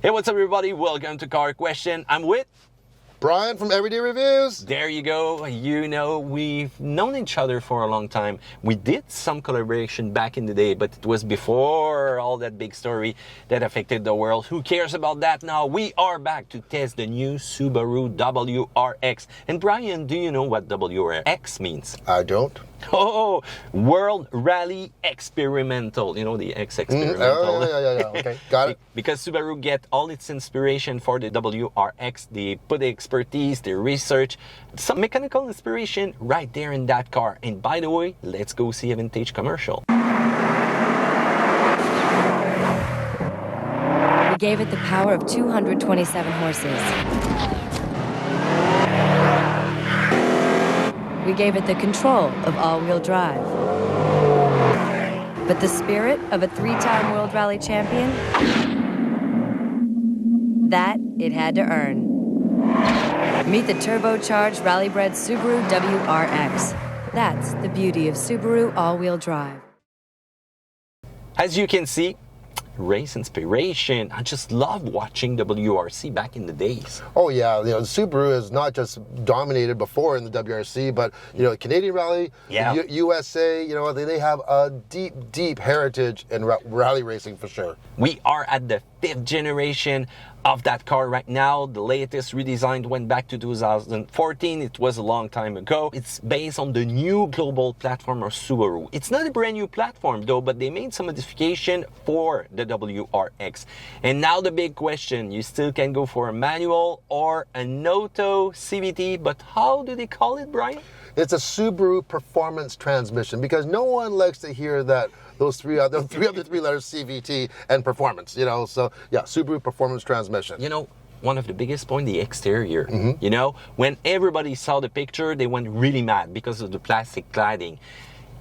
Hey, what's up, everybody? Welcome to Car Question. I'm with Brian from Everyday Reviews. There you go. You know, we've known each other for a long time. We did some collaboration back in the day, but it was before all that big story that affected the world. Who cares about that now? We are back to test the new Subaru WRX. And Brian, do you know what WRX means? I don't. Oh, World Rally Experimental. You know, the X Experimental. Yeah. Okay, got it. Because Subaru get all its inspiration for the WRX. They put the expertise, the research, some mechanical inspiration right there in that car. And by the way, let's go see a vintage commercial. We gave it the power of 227 horses. We gave it the control of all-wheel drive. But the spirit of a three-time World Rally champion? That it had to earn. Meet the turbocharged rally-bred Subaru WRX. That's the beauty of Subaru all-wheel drive. As you can see, race inspiration. I just love watching WRC back in the days. Oh yeah, you know, Subaru is not just dominated before in the WRC, but you know, Canadian Rally, USA, you know, they have a deep heritage in rally racing for sure. We are at the 5th generation of that car right now. The latest redesigned went back to 2014. It was a long time ago. It's based on the new global platform of Subaru. It's not a brand new platform though, but they made some modification for the WRX. And now the big question, you still can go for a manual or an auto CVT, but how do they call it, Brian? It's a Subaru Performance Transmission, because no one likes to hear that those three other three letters, CVT and Performance, you know. So yeah, Subaru Performance Transmission. You know, one of the biggest points, the exterior. You know, when everybody saw the picture, they went really mad because of the plastic cladding.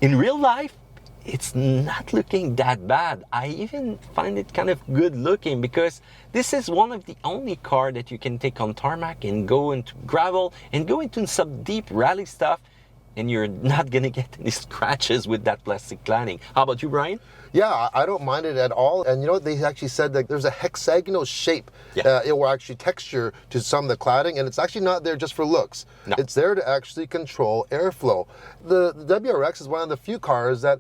In real life, it's not looking that bad. I even find it kind of good looking, because this is one of the only car that you can take on tarmac and go into gravel and go into some deep rally stuff, and you're not gonna get any scratches with that plastic cladding. How about you, Brian? Yeah, I don't mind it at all. And you know, they actually said that there's a hexagonal shape, it will actually texture to some of the cladding, and it's actually not there just for looks. No. It's there to actually control airflow. The WRX is one of the few cars that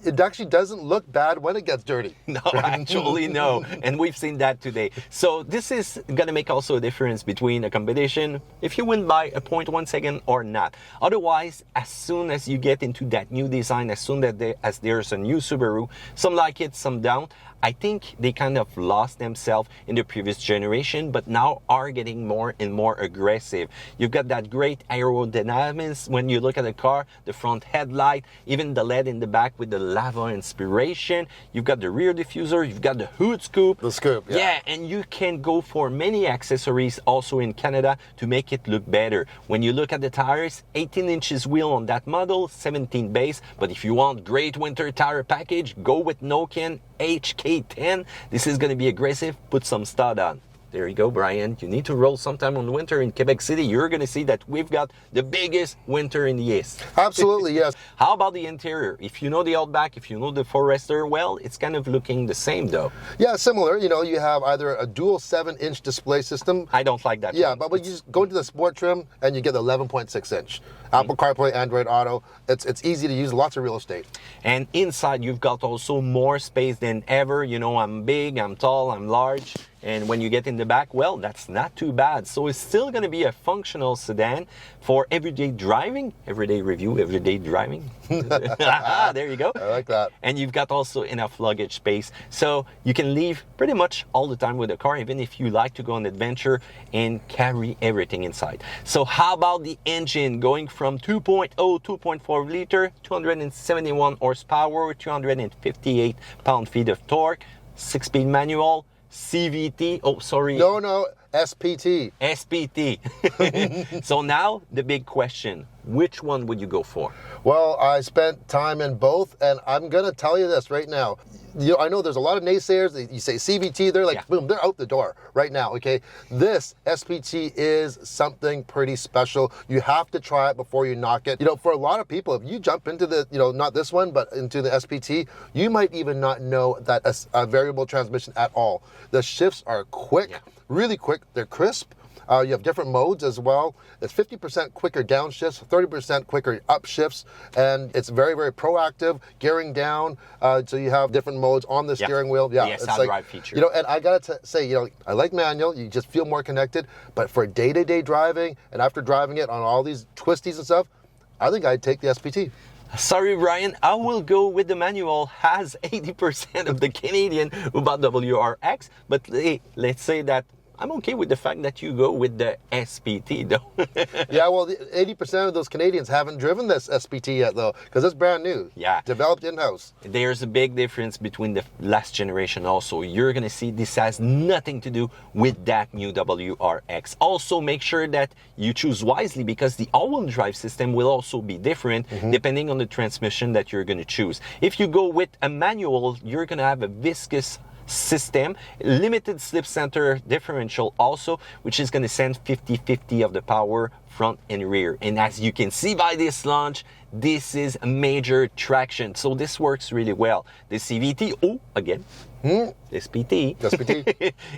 it actually doesn't look bad when it gets dirty. No, actually no. And we've seen that today. So this is going to make also a difference between a competition, if you win by a 0.1 second or not. Otherwise, as soon as you get into that new design, as soon as there's a new Subaru, some like it, some don't, I think they kind of lost themselves in the previous generation, but now are getting more and more aggressive. You've got that great aerodynamics when you look at the car, the front headlight, even the LED in the back with the lava inspiration. You've got the rear diffuser, you've got the hood scoop. The scoop, yeah. Yeah, and you can go for many accessories also in Canada to make it look better. When you look at the tires, 18 inches wheel on that model, 17 base, but if you want great winter tire package, go with Nokian HK10. This is going to be aggressive. Put some stud on. There you go, Brian. You need to roll sometime on winter in Quebec City. You're going to see that we've got the biggest winter in the East. Absolutely, yes. How about the interior? If you know the Outback, if you know the Forester, well, it's kind of looking the same though. Yeah, similar. You know, you have either a dual 7-inch display system. I don't like that. Yeah, but when you just go into the sport trim and you get the 11.6 inch. Apple CarPlay, Android Auto. It's easy to use, lots of real estate. And inside you've got also more space than ever. You know, I'm big, I'm tall, I'm large. And when you get in the back, well, that's not too bad. So it's still going to be a functional sedan for everyday driving, everyday review, everyday driving. There you go. I like that. And you've got also enough luggage space. So you can leave pretty much all the time with the car, even if you like to go on adventure and carry everything inside. So how about the engine? Going from 2.0, 2.4 liter, 271 horsepower, 258 pound-feet of torque, 6-speed manual, CVT, oh sorry. No, SPT. SPT. So now the big question, which one would you go for? Well, I spent time in both, and I'm going to tell you this right now. I know there's a lot of naysayers. You say CVT, they're like, boom, they're out the door right now, okay? This SPT is something pretty special. You have to try it before you knock it. For a lot of people, if you jump into the, not this one, but into the SPT, you might even not know that a variable transmission at all. The shifts are quick, really quick. They're crisp. You have different modes as well. It's 50% quicker downshifts, 30% quicker upshifts, and it's very, very proactive, gearing down. So you have different modes on the steering wheel. Yeah, the it's drive feature. And I got to say, I like manual. You just feel more connected. But for day-to-day driving, and after driving it on all these twisties and stuff, I think I'd take the SPT. Sorry, Brian, I will go with the manual. Has 80% of the Canadian who bought WRX, but hey, let's say that I'm okay with the fact that you go with the SPT, though. Yeah, well, 80% of those Canadians haven't driven this SPT yet, though, because it's brand new. Yeah. Developed in-house. There's a big difference between the last generation also. You're going to see this has nothing to do with that new WRX. Also, make sure that you choose wisely because the all-wheel drive system will also be different depending on the transmission that you're going to choose. If you go with a manual, you're going to have a viscous system, limited slip center differential also, which is going to send 50-50 of the power front and rear. And as you can see by this launch, this is a major traction. So this works really well. The CVT, again, SPT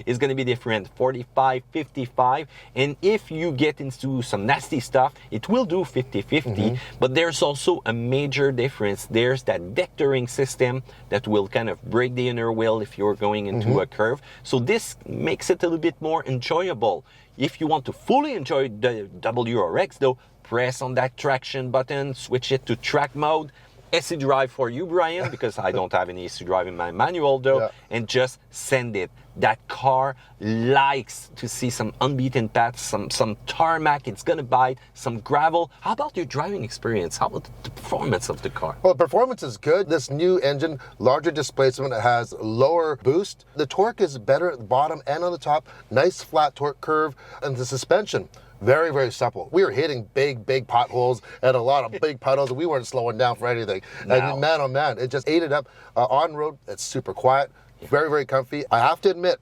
is going to be different, 45, 55. And if you get into some nasty stuff, it will do 50-50. But there's also a major difference. There's that vectoring system that will kind of break the inner wheel if you're going into a curve. So this makes it a little bit more enjoyable. If you want to fully enjoy the WRX, though, press on that traction button, switch it to track mode, SE drive for you, Brian, because I don't have any SE drive in my manual, though, and just send it. That car likes to see some unbeaten paths, some tarmac, it's going to bite, some gravel. How about your driving experience? How about the performance of the car? Well, performance is good. This new engine, larger displacement, it has lower boost. The torque is better at the bottom and on the top. Nice flat torque curve. And the suspension, very, very supple. We were hitting big potholes and a lot of big puddles, and we weren't slowing down for anything. No. And man, oh man, it just ate it up. On road, it's super quiet, very, very comfy. I have to admit,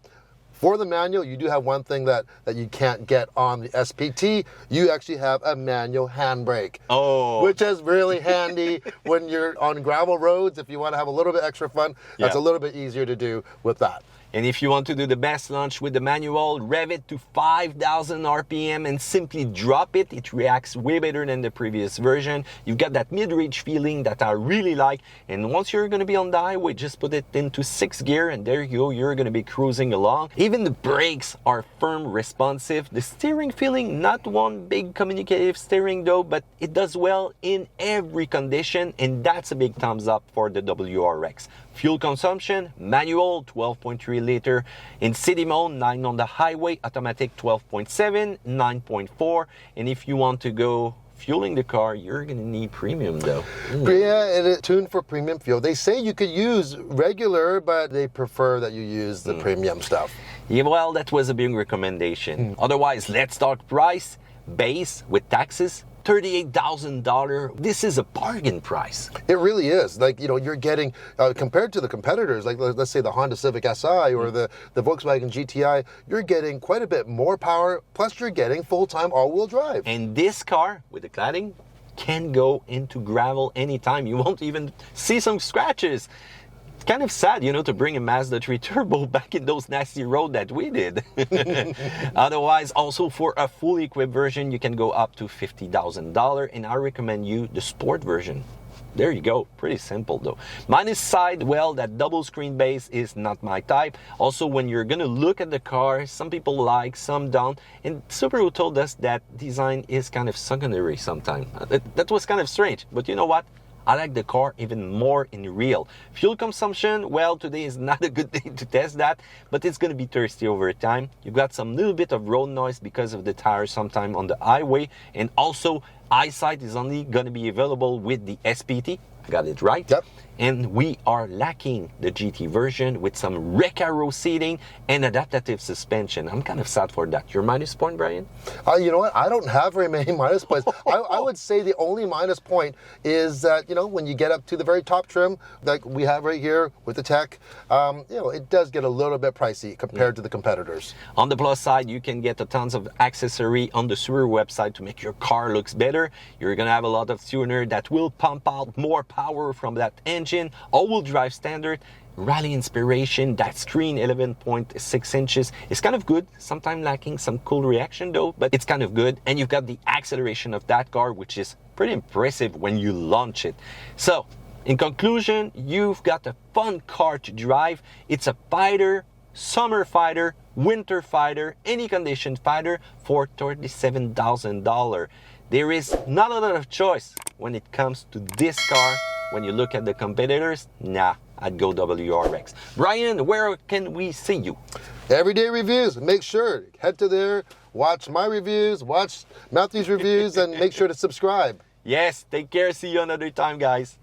for the manual, you do have one thing that you can't get on the SPT. You actually have a manual handbrake. Oh. Which is really handy when you're on gravel roads. If you want to have a little bit extra fun, that's a little bit easier to do with that. And if you want to do the best launch with the manual, rev it to 5,000 RPM and simply drop it. It reacts way better than the previous version. You've got that mid-range feeling that I really like. And once you're going to be on the highway, just put it into 6th gear and there you go. You're going to be cruising along. Even the brakes are firm, responsive. The steering feeling, not one big communicative steering though, but it does well in every condition. And that's a big thumbs up for the WRX. Fuel consumption, manual 12.3 liter. In city mode, 9 on the highway, automatic 12.7, 9.4. And if you want to go fueling the car, you're going to need premium though. Yeah, it is tuned for premium fuel. They say you could use regular, but they prefer that you use the premium stuff. Yeah, well, that was a big recommendation. Otherwise, let's talk price. Base with taxes, $38,000. This is a bargain price. It really is. Like, you're getting, compared to the competitors, like let's say the Honda Civic Si or the Volkswagen GTI, you're getting quite a bit more power, plus you're getting full-time all-wheel drive. And this car, with the cladding, can go into gravel anytime. You won't even see some scratches. It's kind of sad, to bring a Mazda 3 Turbo back in those nasty roads that we did. Otherwise, also for a fully equipped version, you can go up to $50,000, and I recommend you the sport version. There you go. Pretty simple though. Minus side, well, that double screen base is not my type. Also, when you're gonna look at the car, some people like, some don't. And Subaru told us that design is kind of secondary sometimes. That was kind of strange, but you know what? I like the car even more in real. Fuel consumption, well, today is not a good day to test that, but it's going to be thirsty over time. You've got some little bit of road noise because of the tires sometime on the highway, and also eyesight is only going to be available with the SPT. Got it right? Yep. and we are lacking the GT version with some Recaro seating and adaptive suspension. I'm kind of sad for that. Your minus point, Brian? You know what? I don't have very many minus points. I would say the only minus point is that, you know, when you get up to the very top trim, like we have right here with the Tech, you know, it does get a little bit pricey compared to the competitors. On the plus side, you can get a tons of accessory on the Subaru website to make your car looks better. You're gonna have a lot of tuner that will pump out more power from that engine, all-wheel drive standard, rally inspiration, that screen 11.6 inches is kind of good, sometimes lacking some cool reaction though, but it's kind of good. And you've got the acceleration of that car, which is pretty impressive when you launch it. So in conclusion, you've got a fun car to drive. It's a fighter, summer fighter, winter fighter, any condition fighter for $37,000. There is not a lot of choice when it comes to this car. When you look at the competitors, nah, I'd go WRX. Brian, where can we see you? Everyday reviews. Make sure, head to there, watch my reviews, watch Matthew's reviews, and make sure to subscribe. Yes, take care. See you another time, guys.